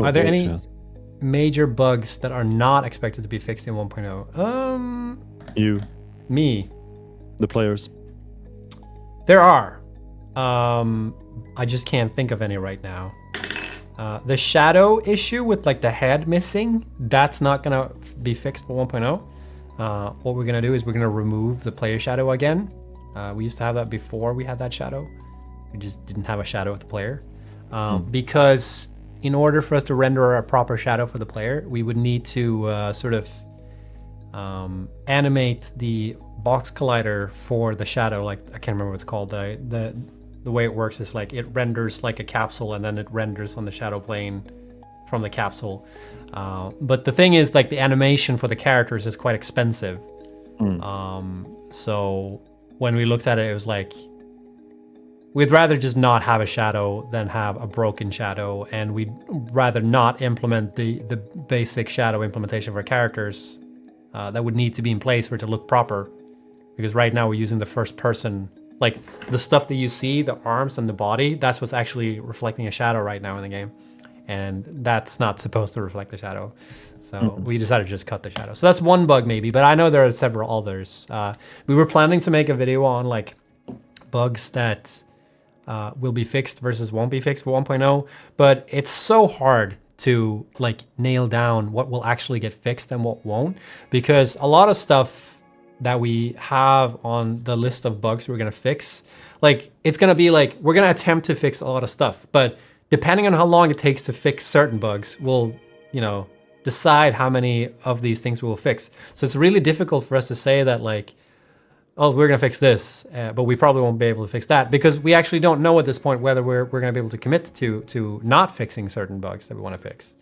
Oh, Are there whoa, any chat. major bugs that are not expected to be fixed in 1.0? You, Me. the players. There are. I just can't think of any right now. The shadow issue with like the head missing, that's not gonna be fixed for 1.0. What we're gonna do is we're gonna remove the player shadow again. We used to have that before we had that shadow. We just didn't have a shadow of the player. Because in order for us to render a proper shadow for the player, we would need to sort of animate the box collider for the shadow. Like, I can't remember what it's called. The way it works is like it renders like a capsule and then it renders on the shadow plane from the capsule. But the thing is, like, the animation for the characters is quite expensive. So when we looked at it, it was like, we'd rather just not have a shadow than have a broken shadow, and we'd rather not implement the basic shadow implementation for characters that would need to be in place for it to look proper. Because right now we're using the first person, like the stuff that you see, the arms and the body, that's what's actually reflecting a shadow right now in the game. And that's not supposed to reflect the shadow. So we decided to just cut the shadow. So that's one bug maybe, but I know there are several others. We were planning to make a video on like bugs that will be fixed versus won't be fixed for 1.0, but it's so hard to like nail down what will actually get fixed and what won't, because a lot of stuff that we have on the list of bugs we're gonna fix, like it's gonna be like, we're gonna attempt to fix a lot of stuff, but depending on how long it takes to fix certain bugs, we'll, you know, decide how many of these things we will fix. So it's really difficult for us to say that like, oh, we're gonna fix this, but we probably won't be able to fix that, because we actually don't know at this point whether we're gonna be able to commit to not fixing certain bugs that we want to fix.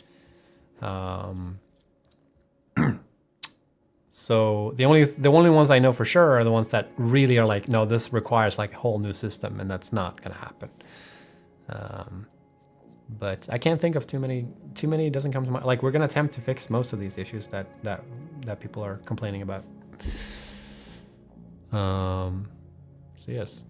So the only ones I know for sure are the ones that really are like, no, this requires like a whole new system, and that's not gonna happen. But I can't think of too many. Too many doesn't come to mind. Like, we're gonna attempt to fix most of these issues that people are complaining about. So yes.